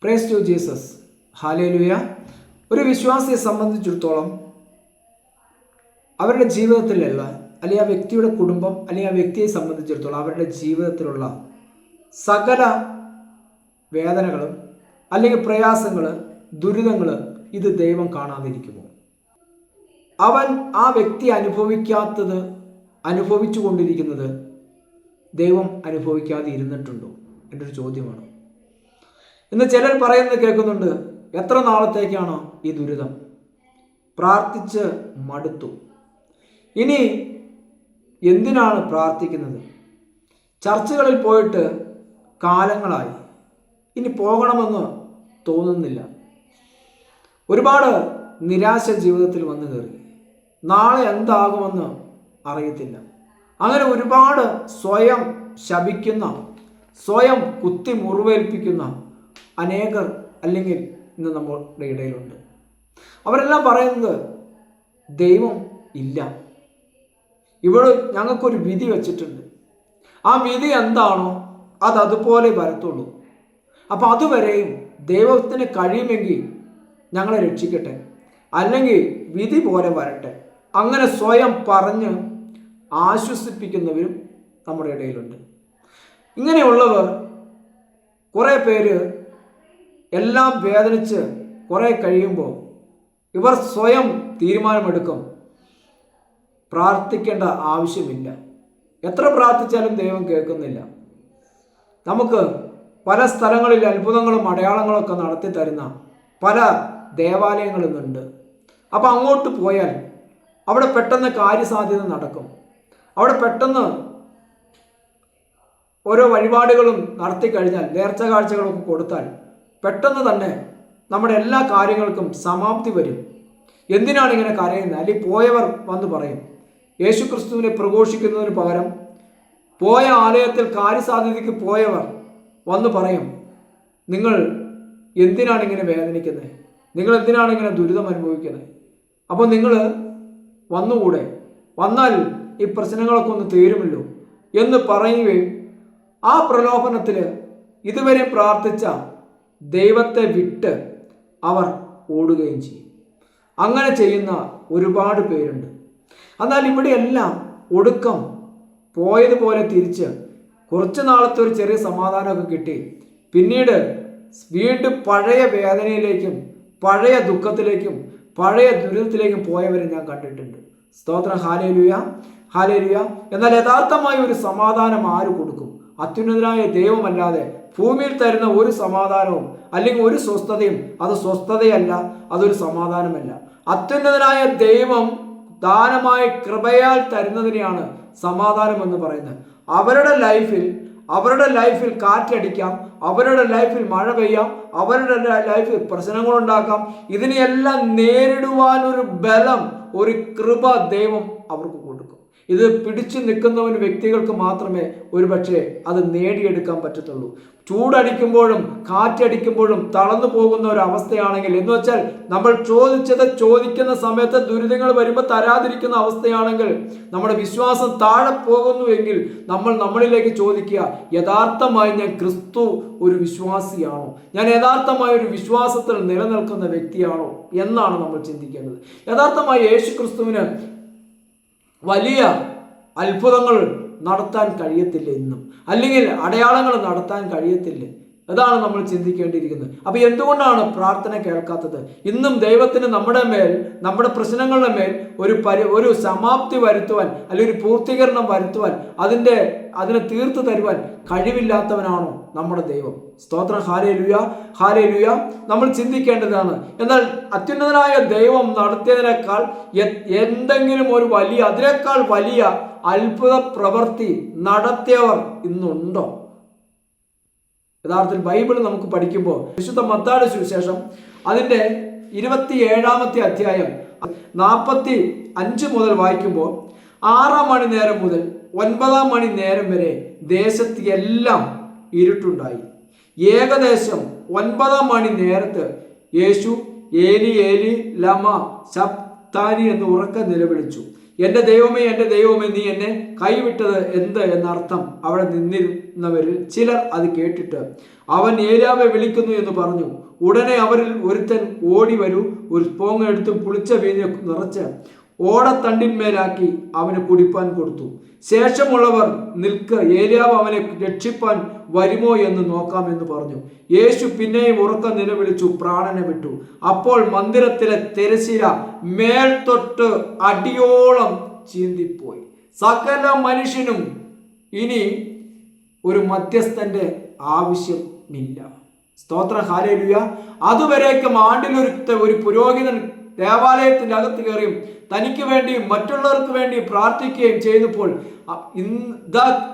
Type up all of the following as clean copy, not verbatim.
Price to Jesus. Hallelujah. ഒരു വിശ്വാസിയെ സംബന്ധിച്ചിടത്തോളം അവരുടെ ജീവിതത്തിലുള്ള അല്ലെങ്കിൽ ആ വ്യക്തിയുടെ കുടുംബം അല്ലെങ്കിൽ ആ വ്യക്തിയെ സംബന്ധിച്ചിടത്തോളം അവരുടെ ജീവിതത്തിലുള്ള സകല വേദനകളും അല്ലെങ്കിൽ പ്രയാസങ്ങൾ, ദുരിതങ്ങൾ ഇത് ദൈവം കാണാതിരിക്കുമോ? അവൻ ആ വ്യക്തി അനുഭവിക്കാത്തത് അനുഭവിച്ചു കൊണ്ടിരിക്കുന്നത് ദൈവം അനുഭവിക്കാതെ ഇരുന്നിട്ടുണ്ടോ? എൻ്റെ ഒരു ചോദ്യമാണ്. ഇന്ന് ചിലർ പറയുന്നത് കേൾക്കുന്നുണ്ട്, എത്ര നാളത്തേക്കാണോ ഈ ദുരിതം? പ്രാർത്ഥിച്ച് മടുത്തു, ഇനി എന്തിനാണ് പ്രാർത്ഥിക്കുന്നത്? ചർച്ചകളിൽ പോയിട്ട് കാലങ്ങളായി, ഇനി പോകണമെന്ന് തോന്നുന്നില്ല. ഒരുപാട് നിരാശ ജീവിതത്തിൽ വന്നു കയറി. നാളെ എന്താകുമെന്ന് അറിയത്തില്ല. അങ്ങനെ ഒരുപാട് സ്വയം ശപിക്കുന്ന, സ്വയം കുത്തി മുറിവേൽപ്പിക്കുന്ന അനേകർ അല്ലെങ്കിൽ ഇന്ന് നമ്മുടെ ഇടയിലുണ്ട്. അവരെല്ലാം പറയുന്നത് ദൈവം ഇല്ല, ഇവിടെ ഞങ്ങൾക്കൊരു വിധി വച്ചിട്ടുണ്ട്, ആ വിധി എന്താണോ അത് അതുപോലെ വരത്തുള്ളൂ. അപ്പം അതുവരെയും ദൈവത്തിന് കഴിയുമെങ്കിൽ ഞങ്ങളെ രക്ഷിക്കട്ടെ, അല്ലെങ്കിൽ വിധി പോലെ വരട്ടെ. അങ്ങനെ സ്വയം പറഞ്ഞ് ആശ്വസിപ്പിക്കുന്നവരും നമ്മുടെ ഇടയിലുണ്ട്. ഇങ്ങനെയുള്ളവർ കുറേ പേര് എല്ലാം വേദനിച്ച് കുറേ കഴിയുമ്പോൾ ഇവർ സ്വയം തീരുമാനമെടുക്കും, പ്രാർത്ഥിക്കേണ്ട ആവശ്യമില്ല. എത്ര പ്രാർത്ഥിച്ചാലും ദൈവം കേൾക്കുന്നില്ല. നമുക്ക് പല സ്ഥലങ്ങളിൽ അത്ഭുതങ്ങളും അടയാളങ്ങളൊക്കെ നടത്തി തരുന്ന പല ദേവാലയങ്ങളുമുണ്ട്. അപ്പം അങ്ങോട്ട് പോയാൽ അവിടെ പെട്ടെന്ന് കാര്യസാധ്യത നടക്കും. അവിടെ പെട്ടെന്ന് ഓരോ വഴിപാടുകളും നടത്തി കഴിഞ്ഞാൽ, നേർച്ച കാഴ്ചകളൊക്കെ കൊടുത്താൽ പെട്ടെന്ന് തന്നെ നമ്മുടെ എല്ലാ കാര്യങ്ങൾക്കും സമാപ്തി വരും. എന്തിനാണ് ഇങ്ങനെ കരയുന്നത്? അല്ലെങ്കിൽ പോയവർ വന്ന് പറയും, യേശു ക്രിസ്തുവിനെ പ്രഘോഷിക്കുന്നതിന് പകരം പോയ ആലയത്തിൽ കാര്യസാധ്യതയ്ക്ക് പോയവർ വന്ന് പറയും, നിങ്ങൾ എന്തിനാണ് ഇങ്ങനെ വേദനിക്കുന്നത്? നിങ്ങൾ എന്തിനാണ് ഇങ്ങനെ ദുരിതം അനുഭവിക്കുന്നത്? അപ്പോൾ നിങ്ങൾ വന്നുകൂടെ, വന്നാൽ ഈ പ്രശ്നങ്ങളൊക്കെ ഒന്ന് തീരുമല്ലോ എന്ന് പറയുകയും ആ പ്രലോഭനത്തിൽ ഇതുവരെ പ്രാർത്ഥിച്ച ദൈവത്തെ വിട്ട് അവർ ഓടുകയും ചെയ്യും. അങ്ങനെ ചെയ്യുന്ന ഒരുപാട് പേരുണ്ട്. എന്നാൽ ഇവിടെയെല്ലാം ഒടുക്കം പോയതുപോലെ തിരിച്ച് കുറച്ച് നാളത്തെ ഒരു ചെറിയ സമാധാനമൊക്കെ കിട്ടി, പിന്നീട് വീണ്ടും പഴയ വേദനയിലേക്കും പഴയ ദുഃഖത്തിലേക്കും പഴയ ദുരിതത്തിലേക്കും പോയവരെ ഞാൻ കണ്ടിട്ടുണ്ട്. സ്തോത്രം. Hallelujah, hallelujah. എന്നാൽ യഥാർത്ഥമായ ഒരു സമാധാനം ആര് കൊടുക്കും? അത്യുന്നതനായ ദൈവമല്ലാതെ ഭൂമിയിൽ തരുന്ന ഒരു സമാധാനവും അല്ലെങ്കിൽ ഒരു സ്വസ്ഥതയും അത് സ്വസ്ഥതയല്ല, അതൊരു സമാധാനമല്ല. അത്യുന്നതനായ ദൈവം ദാനമായ കൃപയാൽ തരുന്നതിനെയാണ് സമാധാനം എന്ന് പറയുന്നത്. അവരുടെ ലൈഫിൽ കാറ്റടിക്കാം, അവരുടെ ലൈഫിൽ മഴ പെയ്യാം, അവരുടെ ലൈഫിൽ പ്രശ്നങ്ങളുണ്ടാക്കാം. ഇതിനെയെല്ലാം നേരിടുവാനൊരു ബലം, ഒരു കൃപ ദൈവം അവർക്ക് കൊടുക്കും. ഇത് പിടിച്ചു നിൽക്കുന്നവന് വ്യക്തികൾക്ക് മാത്രമേ ഒരുപക്ഷെ അത് നേടിയെടുക്കാൻ പറ്റത്തുള്ളൂ. ചൂടടിക്കുമ്പോഴും കാറ്റടിക്കുമ്പോഴും തളർന്നു പോകുന്ന ഒരു അവസ്ഥയാണെങ്കിൽ, എന്ന് വെച്ചാൽ നമ്മൾ ചോദിച്ചത് ചോദിക്കുന്ന സമയത്ത് ദുരിതങ്ങൾ വരുമ്പോൾ തരാതിരിക്കുന്ന അവസ്ഥയാണെങ്കിൽ, നമ്മുടെ വിശ്വാസം താഴെ പോകുന്നുവെങ്കിൽ നമ്മൾ നമ്മളിലേക്ക് ചോദിക്കുക, യഥാർത്ഥമായി ഞാൻ ക്രിസ്തു ഒരു വിശ്വാസിയാണോ? ഞാൻ യഥാർത്ഥമായ ഒരു വിശ്വാസത്തിൽ നിലനിൽക്കുന്ന വ്യക്തിയാണോ എന്നാണ് നമ്മൾ ചിന്തിക്കേണ്ടത്. യഥാർത്ഥമായി യേശു ക്രിസ്തുവിന് വലിയ അത്ഭുതങ്ങൾ നടത്താൻ കഴിയത്തില്ല ഇന്നും, അല്ലെങ്കിൽ അടയാളങ്ങൾ നടത്താൻ കഴിയത്തില്ല. അതാണ് നമ്മൾ ചിന്തിക്കേണ്ടിയിരിക്കുന്നത്. അപ്പോൾ എന്തുകൊണ്ടാണ് പ്രാർത്ഥന കേൾക്കാത്തത്? ഇന്നും ദൈവത്തിന് നമ്മുടെ മേൽ, നമ്മുടെ പ്രശ്നങ്ങളുടെ മേൽ ഒരു സമാപ്തി വരുത്തുവാൻ അല്ലെങ്കിൽ ഒരു പൂർത്തീകരണം വരുത്തുവാൻ, അതിനെ തീർത്തു തരുവാൻ കഴിവില്ലാത്തവനാണോ നമ്മുടെ ദൈവം? സ്തോത്രം. Hallelujah, hallelujah. നമ്മൾ ചിന്തിക്കേണ്ടതാണ്. എന്നാൽ അത്യുന്നതനായ ദൈവം നടത്തിയതിനേക്കാൾ എന്തെങ്കിലും അതിനേക്കാൾ വലിയ അത്ഭുത പ്രവൃത്തി നടത്തിയവർ ഇന്നുണ്ടോ? യഥാർത്ഥത്തിൽ ബൈബിൾ നമുക്ക് പഠിക്കുമ്പോൾ വിശുദ്ധ മത്തായിയുടെ സുവിശേഷം അതിൻ്റെ 27-ാമത്തെ അധ്യായം 45 മുതൽ വായിക്കുമ്പോൾ, 6 മണി നേരം മുതൽ 9 മണി നേരം വരെ ദേശത്ത് എല്ലാം ഇരുട്ടുണ്ടായി. ഏകദേശം 9 മണി നേരത്ത് യേശു ഏലി ഏലി ലമ ശബ്ദാനി എന്ന് ഉറക്കെ നിലവിളിച്ചു. എൻ്റെ ദൈവമേ നീ എന്നെ കൈവിട്ടത് എന്ത് എന്നർത്ഥം അവിടെ നിന്നിരുന്നവരിൽ ചിലർ അത് കേട്ടിട്ട് അവൻ ഏലിയാവെ വിളിക്കുന്നു എന്ന് പറഞ്ഞു. ഉടനെ അവരിൽ ഒരുത്തൻ ഓടി വരൂ, ഒരു സ്പോങ് എടുത്ത് പുളിച്ച വീഞ്ഞ് നിറച്ച് ഓടത്തണ്ടിന്മേലാക്കി അവന് കുടിപ്പാൻ കൊടുത്തു. ശേഷമുള്ളവർ നിൽക്ക്, ഏലിയാവ് അവനെ രക്ഷിപ്പാൻ വരുമോ എന്ന് നോക്കാമെന്ന് പറഞ്ഞു. യേശു പിന്നെയും ഉറക്കം നിലവിളിച്ചു പ്രാണനെ വിട്ടു. അപ്പോൾ മന്ദിരത്തിലെ തിരശ്ശീല മേൽത്തൊട്ട് അടിയോളം ചീന്തിപ്പോയി. സകല മനുഷ്യനും ഇനി ഒരു മധ്യസ്ഥന്റെ ആവശ്യമില്ല. സ്തോത്രം, ഹല്ലേലൂയ. അതുവരേക്കും ഒരു പുരോഹിതൻ ദേവാലയത്തിന്റെ അകത്ത് കയറിയും തനിക്ക് വേണ്ടിയും മറ്റുള്ളവർക്ക് വേണ്ടിയും പ്രാർത്ഥിക്കുകയും ചെയ്തപ്പോൾ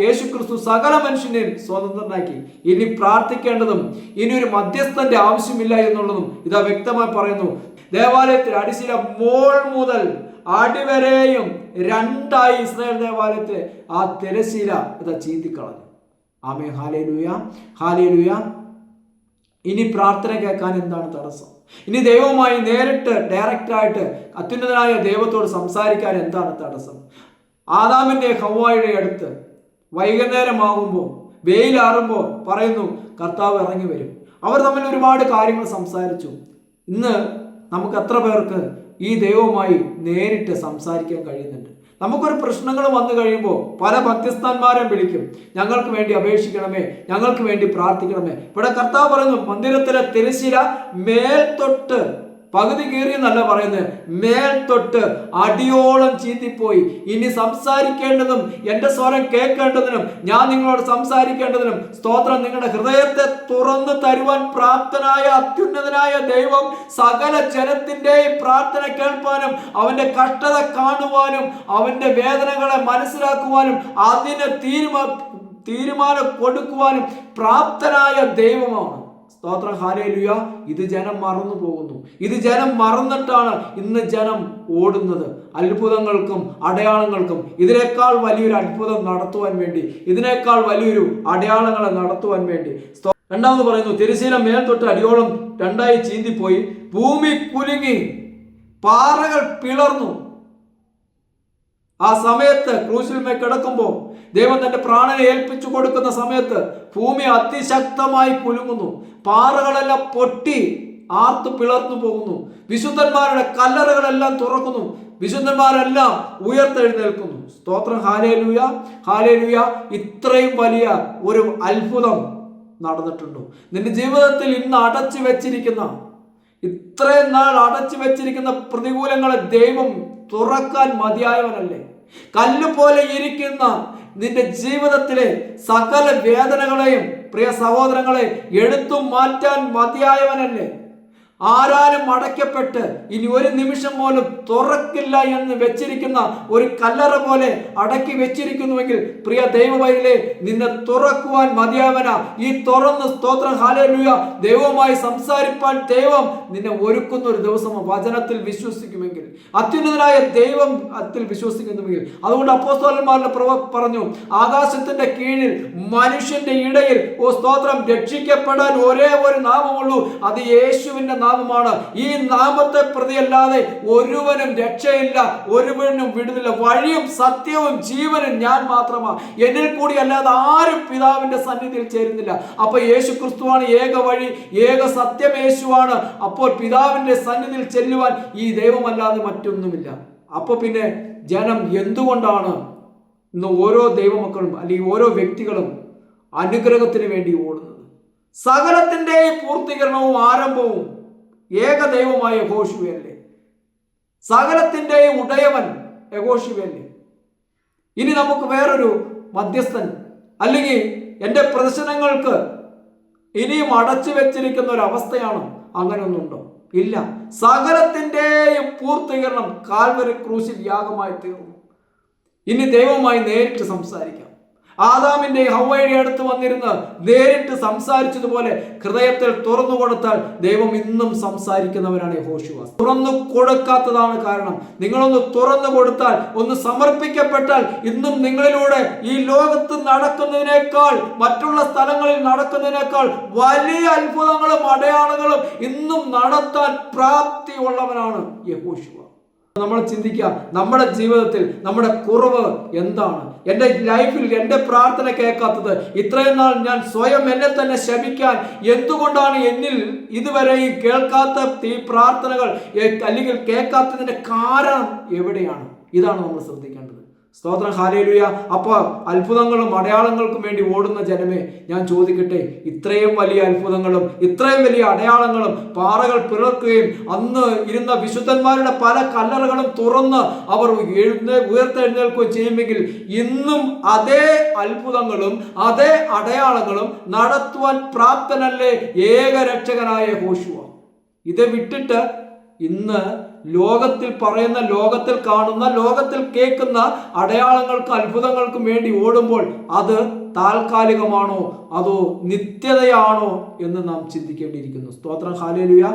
യേശു ക്രിസ്തു സകല മനുഷ്യനെയും സ്വതന്ത്രനാക്കി. ഇനി പ്രാർത്ഥിക്കേണ്ടതും ഇനി ഒരു മധ്യസ്ഥന്റെ ആവശ്യമില്ല എന്നുള്ളതും ഇതാ വ്യക്തമായി പറയുന്നു. ദേവാലയത്തിൽ അടിശില മോൾ മുതൽ അടിവരെയും രണ്ടായി ഇസ്രായേൽ ദേവാലയത്തിൽ ആ തിരശീല ഇതാ ചീന്തിക്കളഞ്ഞു. ആമേൻ, ഹല്ലേലൂയ, ഹല്ലേലൂയ. ഇനി പ്രാർത്ഥന കേൾക്കാൻ എന്താണ് തടസ്സം? ഇനി ദൈവവുമായി നേരിട്ട് ഡയറക്റ്റായിട്ട് അത്യുന്നതനായ ദൈവത്തോട് സംസാരിക്കാൻ എന്താണ് തടസ്സം? ആദാമിന്റെ ഹവ്വായുടെ അടുത്ത് വൈകുന്നേരമാകുമ്പോൾ വെയിലാറുമ്പോൾ പറയുന്നു കർത്താവ് ഇറങ്ങി വരും. അവർ തമ്മിൽ ഒരുപാട് കാര്യങ്ങൾ സംസാരിച്ചു. ഇന്ന് നമുക്ക് എത്ര പേർക്ക് ഈ ദൈവവുമായി നേരിട്ട് സംസാരിക്കാൻ കഴിയുന്നുണ്ട്? നമുക്കൊരു പ്രശ്നങ്ങൾ വന്നു കഴിയുമ്പോൾ പല മധ്യസ്ഥന്മാരെയും വിളിക്കും, ഞങ്ങൾക്ക് വേണ്ടി അപേക്ഷിക്കണമേ, ഞങ്ങൾക്ക് വേണ്ടി പ്രാർത്ഥിക്കണമേ. ഇവിടെ കർത്താവ് പറയുന്നു മന്ദിരത്തിലെ തിരശ്ശീല മേൽത്തൊട്ട് പകുതി കീറിയെന്നല്ല പറയുന്നത്, മേൽത്തൊട്ട് അടിയോളം ചീന്തിപ്പോയി. ഇനി സംസാരിക്കേണ്ടതും എൻ്റെ സ്വരം കേൾക്കേണ്ടതിനും ഞാൻ നിങ്ങളോട് സംസാരിക്കേണ്ടതിനും സ്തോത്രം, നിങ്ങളുടെ ഹൃദയത്തെ തുറന്നു തരുവാൻ പ്രാപ്തനായ അത്യുന്നതനായ ദൈവം സകല ജനത്തിൻ്റെയും പ്രാർത്ഥന കേൾപ്പാനും അവൻ്റെ കഷ്ടത കാണുവാനും അവൻ്റെ വേദനകളെ മനസ്സിലാക്കുവാനും അതിന് തീരുമാനം കൊടുക്കുവാനും പ്രാപ്തനായ ദൈവമാണ്. സ്തോത്രം, ഹല്ലേലൂയ. ഇത് ജനം മറന്നു പോകുന്നു. ഇത് ജനം മറന്നിട്ടാണ് ഇന്ന് ജനം ഓടുന്നത്. അത്ഭുതങ്ങൾക്കും അടയാളങ്ങൾക്കും ഇതിനേക്കാൾ വലിയൊരു അത്ഭുതം നടത്തുവാൻ വേണ്ടി, ഇതിനേക്കാൾ വലിയൊരു അടയാളങ്ങളെ നടത്തുവാൻ വേണ്ടി. രണ്ടാമത് പറയുന്നു തിരശ്ശീല മേൽത്തൊട്ട് അടിയോളം രണ്ടായി ചീന്തിപ്പോയി, ഭൂമി കുലുങ്ങി, പാറകൾ പിളർന്നു. ആ സമയത്ത് ക്രൂശിന്മേൽ കിടക്കുമ്പോൾ ദൈവം തന്റെ പ്രാണനെ ഏൽപ്പിച്ചു കൊടുക്കുന്ന സമയത്ത് ഭൂമി അതിശക്തമായി കുലുങ്ങുന്നു. പാറകളെല്ലാം പൊട്ടി ആർത്തു പിളർന്നു പോകുന്നു. വിശുദ്ധന്മാരുടെ കല്ലറകളെല്ലാം തുറക്കുന്നു. വിശുദ്ധന്മാരെല്ലാം ഉയർത്തെഴുന്നേൽക്കുന്നു. സ്തോത്രം, ഹല്ലേലൂയ, ഹല്ലേലൂയ. ഇത്രയും വലിയ ഒരു അത്ഭുതം നടന്നിട്ടുണ്ടോ നിന്റെ ജീവിതത്തിൽ? ഇന്ന് അടച്ചു വെച്ചിരിക്കുന്ന, ഇത്രയും നാൾ അടച്ചു വെച്ചിരിക്കുന്ന പ്രതികൂലങ്ങളെ ദൈവം തുറക്കാൻ മതിയായവനല്ലേ? കല്ല് പോലെ ഇരിക്കുന്ന നിന്റെ ജീവിതത്തിലെ സകല വേദനകളെയും പ്രിയ സഹോദരങ്ങളെ എടുത്തു മാറ്റാൻ മതിയായവനല്ലേ? ആരാലും അടയ്ക്കപ്പെട്ട് ഇനി ഒരു നിമിഷം പോലും തുറക്കില്ല എന്ന് വെച്ചിരിക്കുന്ന ഒരു കല്ലറ പോലെ അടക്കി വെച്ചിരിക്കുന്നുവെങ്കിൽ പ്രിയ ദൈവവൈരിലെ നിന്നെ തുറക്കുവാൻ മതിയാവനാ. ഈ തുറന്ന് സ്തോത്രം, ഹല്ലേലൂയ, ദൈവവുമായി സംസാരിപ്പാൻ ദൈവം നിന്നെ ഒരുക്കുന്ന ഒരു ദിവസം വചനത്തിൽ വിശ്വസിക്കുമെങ്കിൽ, അത്യുന്നതനായ ദൈവം അതിൽ വിശ്വസിക്കുന്നുവെങ്കിൽ. അതുകൊണ്ട് അപ്പോസ്തലന്മാരുടെ പറഞ്ഞു, ആകാശത്തിന്റെ കീഴിൽ മനുഷ്യന്റെ ഇടയിൽ സ്തോത്രം രക്ഷിക്കപ്പെടാൻ ഒരേ ഒരു നാമമുള്ളൂ, അത് യേശുവിന്റെ നാമമാണ്. ഈ നാമത്തെ പ്രതിയല്ലാതെ ഒരുവനും രക്ഷയില്ല, ഒരുവനും വിടുതലില്ല. വഴിയും സത്യവും ജീവനും ഞാൻ മാത്രമാണ്, എന്നിൽ കൂടി അല്ലാതെ ആരും പിതാവിന്റെ സന്നിധിയിൽ ചേരുന്നില്ല. അപ്പൊ യേശു ക്രിസ്തുവാണ് ഏക വഴി, ഏക സത്യം യേശുവാണ്. അപ്പോൾ പിതാവിന്റെ സന്നിധിയിൽ ചെല്ലുവാൻ ഈ ദൈവമല്ലാതെ മറ്റൊന്നുമില്ല. അപ്പൊ പിന്നെ ജനം എന്തുകൊണ്ടാണ് ഇന്ന് ഓരോ ദൈവമക്കളും അല്ലെങ്കിൽ ഓരോ വ്യക്തികളും അനുഗ്രഹത്തിന് വേണ്ടി ഓടുന്നത്? സകലത്തിന്റെയും പൂർത്തീകരണവും ആരംഭവും ഏക ദൈവമായ യഹോശുവയല്ലേ? സകലത്തിന്റെയും ഉടയവൻ യഹോശുവയല്ലേ? ഇനി നമുക്ക് വേറൊരു മധ്യസ്ഥൻ അല്ലെങ്കിൽ എൻ്റെ പ്രശ്നങ്ങൾക്ക് ഇനിയും അടച്ചു വെച്ചിരിക്കുന്ന ഒരു അവസ്ഥയാണോ? അങ്ങനെയൊന്നുണ്ടോ? ഇല്ല. സകലത്തിന്റെയും പൂർത്തീകരണം കാൽവരി ക്രൂശിൽ യാഗമായി തീർന്നു. ഇനി ദൈവവുമായി നേരിട്ട് സംസാരിക്കാം. ആദാമിന്റെ ഹവ്വയുടെ അടുത്ത് വന്നിരുന്ന് നേരിട്ട് സംസാരിച്ചതുപോലെ ഹൃദയത്തിൽ തുറന്നു കൊടുത്താൽ ദൈവം ഇന്നും സംസാരിക്കുന്നവനാണ് യഹോശുവ. തുറന്നു കൊടുക്കാത്തതാണ് കാരണം. നിങ്ങളൊന്ന് തുറന്നു കൊടുത്താൽ, ഒന്ന് സമർപ്പിക്കപ്പെട്ടാൽ, ഇന്നും നിങ്ങളിലൂടെ ഈ ലോകത്ത് നടക്കുന്നതിനേക്കാൾ, മറ്റുള്ള സ്ഥലങ്ങളിൽ നടക്കുന്നതിനേക്കാൾ വലിയ അത്ഭുതങ്ങളും അടയാളങ്ങളും ഇന്നും നടത്താൻ പ്രാപ്തിയുള്ളവനാണ് യഹോശുവ. നമ്മൾ ചിന്തിക്കുക, നമ്മുടെ ജീവിതത്തിൽ നമ്മുടെ കുറവ് എന്താണ്? എൻ്റെ ലൈഫിൽ എൻ്റെ പ്രാർത്ഥന കേൾക്കാത്തത്, ഇത്രയും നാൾ ഞാൻ സ്വയം എന്നെ തന്നെ ശപിക്കാൻ എന്തുകൊണ്ടാണ് എന്നിൽ ഇതുവരെയും കേൾക്കാത്ത ഈ പ്രാർത്ഥനകൾ അല്ലെങ്കിൽ കേൾക്കാത്തതിൻ്റെ കാരണം എവിടെയാണ്? ഇതാണ് നമ്മൾ ശ്രദ്ധിക്കേണ്ടത്. സ്തോത്രം, ഹല്ലേലൂയ. അപ്പോൾ അത്ഭുതങ്ങളും അടയാളങ്ങൾക്കും വേണ്ടി ഓടുന്ന ജനമേ, ഞാൻ ചോദിക്കട്ടെ, ഇത്രയും വലിയ അത്ഭുതങ്ങളും ഇത്രയും വലിയ അടയാളങ്ങളും പാറകൾ പിളർക്കുകയും അന്ന് ഇരുന്ന വിശുദ്ധന്മാരുടെ പല കല്ലറകളും തുറന്ന് അവർ ഉയർത്തെഴുന്നേൽക്കുകയും ചെയ്യുമെങ്കിൽ ഇന്നും അതേ അത്ഭുതങ്ങളും അതേ അടയാളങ്ങളും നടത്തുവാൻ പ്രാപ്തനല്ലേ ഏകരക്ഷകനായ യഹോശുവ? ഇത് വിട്ടിട്ട് ഇന്ന് ലോകത്തിൽ പറയുന്ന, ലോകത്തിൽ കാണുന്ന, ലോകത്തിൽ കേൾക്കുന്ന അടയാളങ്ങൾക്കും അത്ഭുതങ്ങൾക്കും വേണ്ടി ഓടുമ്പോൾ അത് താൽക്കാലികമാണോ അതോ നിത്യതയാണോ എന്ന് നാം ചിന്തിക്കേണ്ടിയിരിക്കുന്നു. സ്തോത്രം, ഹല്ലേലൂയ.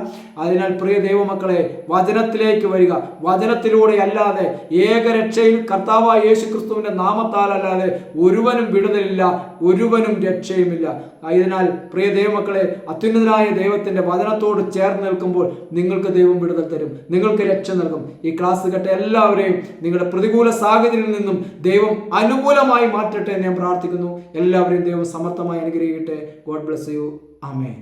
അതിനാൽ പ്രിയ ദൈവമക്കളെ, വചനത്തിലേക്ക് വരിക. വചനത്തിലൂടെ അല്ലാതെ, ഏകരക്ഷയിൽ കർത്താവായ യേശുക്രിസ്തുവിന്റെ നാമത്താലല്ലാതെ ഒരുവനും വിടുതലില്ല, ഒരുവനും രക്ഷയുമില്ല. അതിനാൽ പ്രിയ ദൈവമക്കളെ, അത്യുന്നതനായ ദൈവത്തിന്റെ വചനത്തോട് ചേർന്ന് നിൽക്കുമ്പോൾ നിങ്ങൾക്ക് ദൈവം വിടുതൽ തരും, നിങ്ങൾക്ക് രക്ഷ നൽകും. ഈ ക്ലാസ് കേട്ട എല്ലാവരെയും നിങ്ങളുടെ പ്രതികൂല സാഹചര്യത്തിൽ നിന്നും ദൈവം അനുകൂലമായി മാറ്റട്ടെ എന്ന് ഞാൻ പ്രാർത്ഥിക്കുന്നു. എല്ലാവരെയും ദൈവം സമർത്ഥമായി അനുഗ്രഹിക്കട്ടെ. God bless you. ആമേൻ.